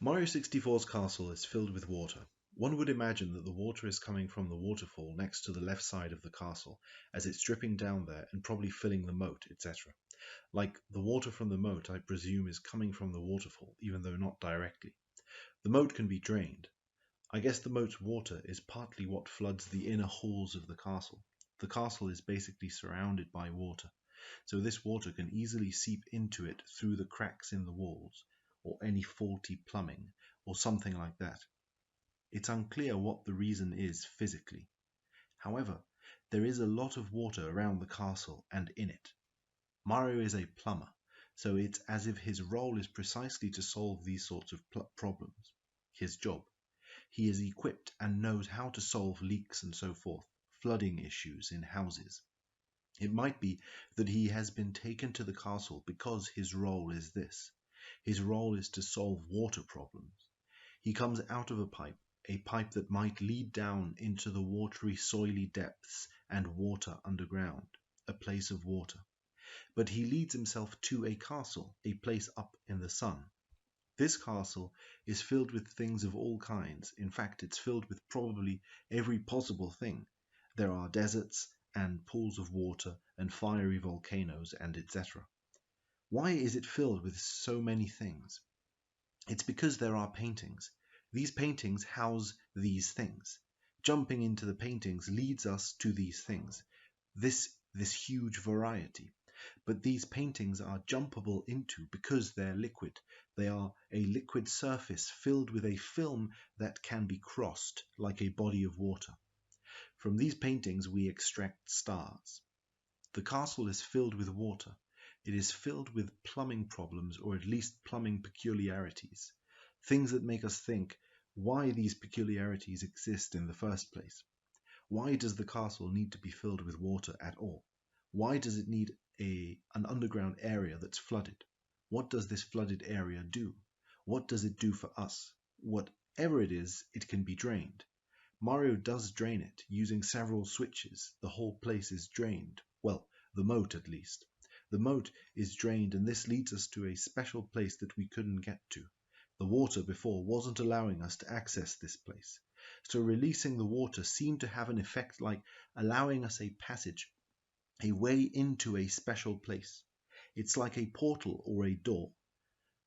Mario 64's castle is filled with water. One would imagine that the water is coming from the waterfall next to the left side of the castle, as it's dripping down there and probably filling the moat, etc. Like the water from the moat, I presume, is coming from the waterfall, even though not directly. The moat can be drained. I guess the moat's water is partly what floods the inner halls of the castle. The castle is basically surrounded by water, so this water can easily seep into it through the cracks in the walls, or any faulty plumbing, or something like that. It's unclear what the reason is physically. However, there is a lot of water around the castle and in it. Mario is a plumber, so it's as if his role is precisely to solve these sorts of problems. His job. He is equipped and knows how to solve leaks and so forth, flooding issues in houses. It might be that he has been taken to the castle because his role is this. His role is to solve water problems. He comes out of a pipe that might lead down into the watery, soily depths and water underground, a place of water. But he leads himself to a castle, a place up in the sun. This castle is filled with things of all kinds. In fact, it's filled with probably every possible thing. There are deserts and pools of water and fiery volcanoes and etc. Why is it filled with so many things? It's because there are paintings. These paintings house these things. Jumping into the paintings leads us to these things. This huge variety. But these paintings are jumpable into because they're liquid. They are a liquid surface filled with a film that can be crossed like a body of water. From these paintings we extract stars. The castle is filled with water. It is filled with plumbing problems, or at least plumbing peculiarities. Things that make us think why these peculiarities exist in the first place. Why does the castle need to be filled with water at all? Why does it need an underground area that's flooded? What does this flooded area do? What does it do for us? Whatever it is, it can be drained. Mario does drain it, using several switches. The whole place is drained. Well, the moat at least. The moat is drained, and this leads us to a special place that we couldn't get to. The water before wasn't allowing us to access this place. So releasing the water seemed to have an effect like allowing us a passage, a way into a special place. It's like a portal or a door.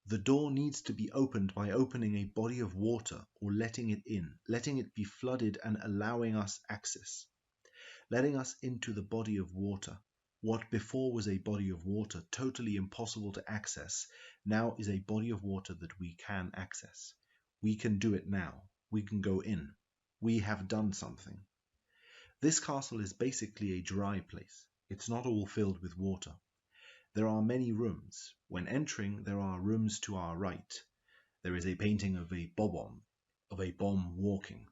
The door needs to be opened by opening a body of water or letting it in, letting it be flooded and allowing us access. Letting us into the body of water. What before was a body of water totally impossible to access, now is a body of water that we can access. We can do it now. We can go in. We have done something. This castle is basically a dry place. It's not all filled with water. There are many rooms. When entering, there are rooms to our right. There is a painting of a bomb walking.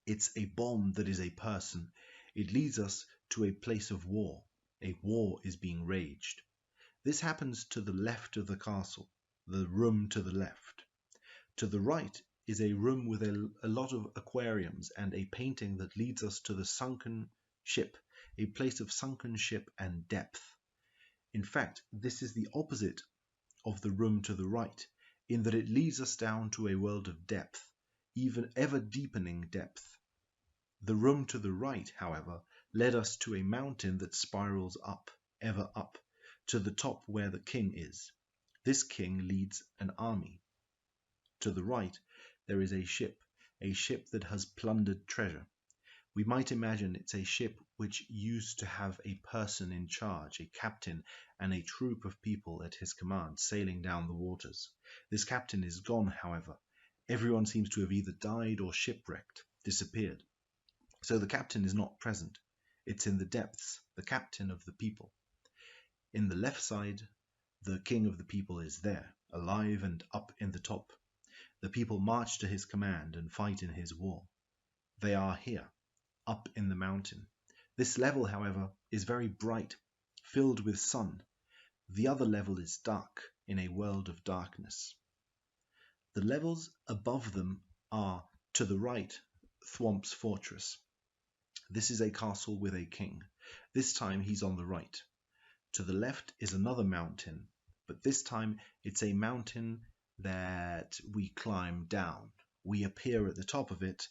It's a bomb that is a person. It leads us to a place of war. A war is being raged. This happens to the left of the castle, the room to the left. To the right is a room with a lot of aquariums and a painting that leads us to the sunken ship, a place of sunken ship and depth. In fact, this is the opposite of the room to the right, in that it leads us down to a world of depth, even ever deepening depth. The room to the right, however, led us to a mountain that spirals up, ever up, to the top where the king is. This king leads an army. To the right, there is a ship that has plundered treasure. We might imagine it's a ship which used to have a person in charge, a captain, and a troop of people at his command sailing down the waters. This captain is gone, however. Everyone seems to have either died or shipwrecked, disappeared. So the captain is not present. It's in the depths, the captain of the people. In the left side, the king of the people is there, alive and up in the top. The people march to his command and fight in his war. They are here, up in the mountain. This level, however, is very bright, filled with sun. The other level is dark, in a world of darkness. The levels above them are, to the right, Thwomp's fortress. This is a castle with a king. This time he's on the right. To the left is another mountain, but this time it's a mountain that we climb down. We appear at the top of it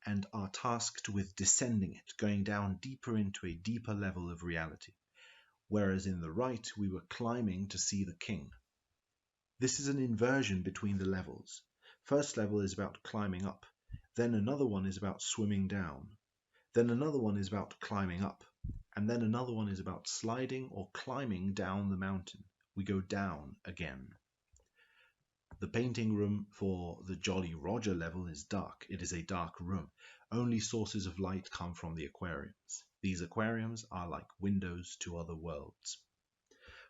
and are tasked with descending it, going down deeper into a deeper level of reality. Whereas in the right, we were climbing to see the king. This is an inversion between the levels. First level is about climbing up, then another one is about swimming down, then another one is about climbing up, and then another one is about sliding or climbing down the mountain. We go down again. The painting room for the Jolly Roger level is dark. It is a dark room. Only sources of light come from the aquariums. These aquariums are like windows to other worlds.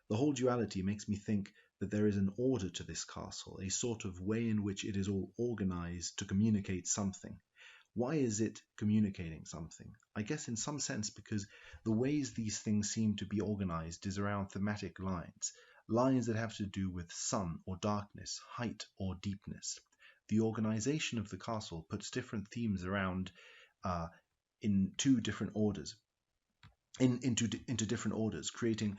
The whole duality makes me think that there is an order to this castle, a sort of way in which it is all organized to communicate something. Why is it communicating something? I guess in some sense because the ways these things seem to be organized is around thematic lines, lines that have to do with sun or darkness, height or deepness. The organization of the castle puts different themes around in two different orders, into different orders, creating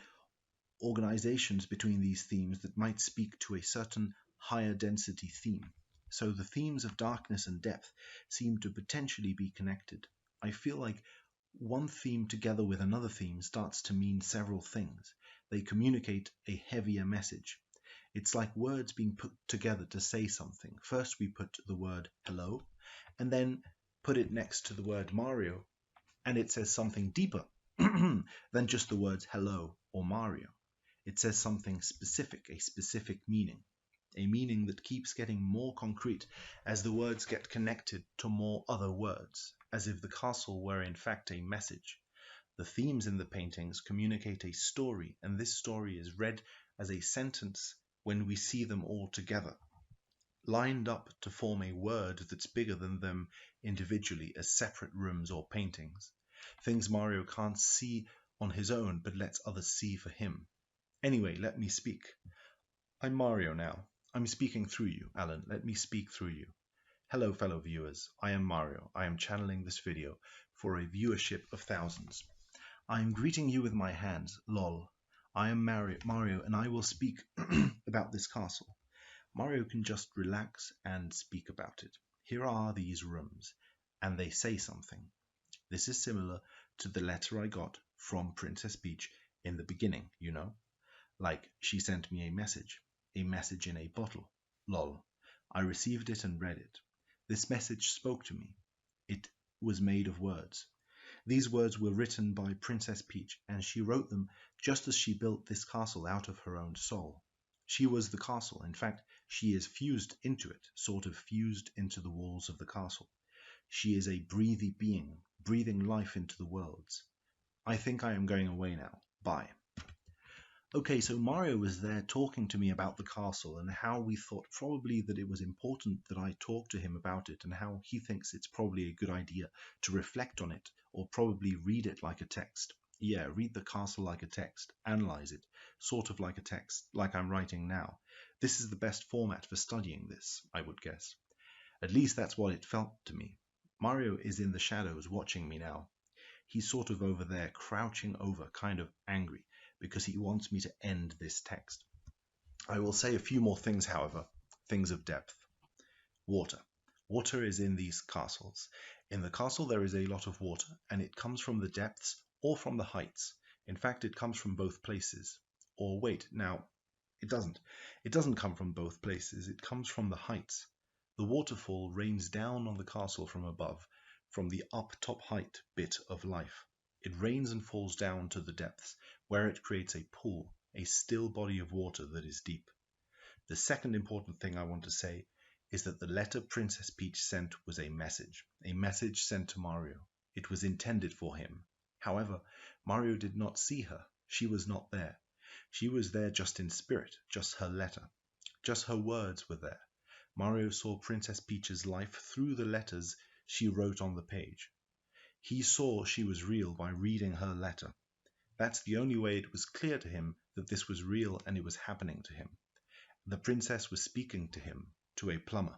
organizations between these themes that might speak to a certain higher density theme. So the themes of darkness and depth seem to potentially be connected. I feel like one theme together with another theme starts to mean several things. They communicate a heavier message. It's like words being put together to say something. First we put the word hello, and then put it next to the word Mario, and it says something deeper than just the words hello or Mario. It says something specific, a specific meaning, a meaning that keeps getting more concrete as the words get connected to more other words, as if the castle were in fact a message. The themes in the paintings communicate a story, and this story is read as a sentence when we see them all together, lined up to form a word that's bigger than them individually as separate rooms or paintings, things Mario can't see on his own but lets others see for him. Anyway, let me speak. I'm Mario now. I'm speaking through you, Alan. Let me speak through you. Hello, fellow viewers. I am Mario. I am channeling this video for a viewership of thousands. I am greeting you with my hands, lol. I am Mario, and I will speak about this castle. Mario can just relax and speak about it. Here are these rooms, and they say something. This is similar to the letter I got from Princess Peach in the beginning, you know? Like, she sent me a message in a bottle, lol. I received it and read it. This message spoke to me. It was made of words. These words were written by Princess Peach, and she wrote them just as she built this castle out of her own soul. She was the castle. In fact, she is fused into it, sort of fused into the walls of the castle. She is a breathy being, breathing life into the worlds. I think I am going away now. Bye. Okay, so Mario was there talking to me about the castle and how we thought probably that it was important that I talk to him about it and how he thinks it's probably a good idea to reflect on it or probably read it like a text. Yeah, read the castle like a text, analyze it, sort of like a text, like I'm writing now. This is the best format for studying this, I would guess. At least that's what it felt to me. Mario is in the shadows watching me now. He's sort of over there, crouching over, kind of angry, because he wants me to end this text. I will say a few more things, however, things of depth. Water. Water is in these castles. In the castle there is a lot of water, and it comes from the depths or from the heights. In fact, it comes from both places. Or wait, now, it doesn't. It doesn't come from both places. It comes from the heights. The waterfall rains down on the castle from above, from the up-top height bit of life. It rains and falls down to the depths, where it creates a pool, a still body of water that is deep. The second important thing I want to say is that the letter Princess Peach sent was a message sent to Mario. It was intended for him. However, Mario did not see her. She was not there. She was there just in spirit, just her letter. Just her words were there. Mario saw Princess Peach's life through the letters she wrote on the page. He saw she was real by reading her letter. That's the only way it was clear to him that this was real and it was happening to him. The princess was speaking to him, to a plumber.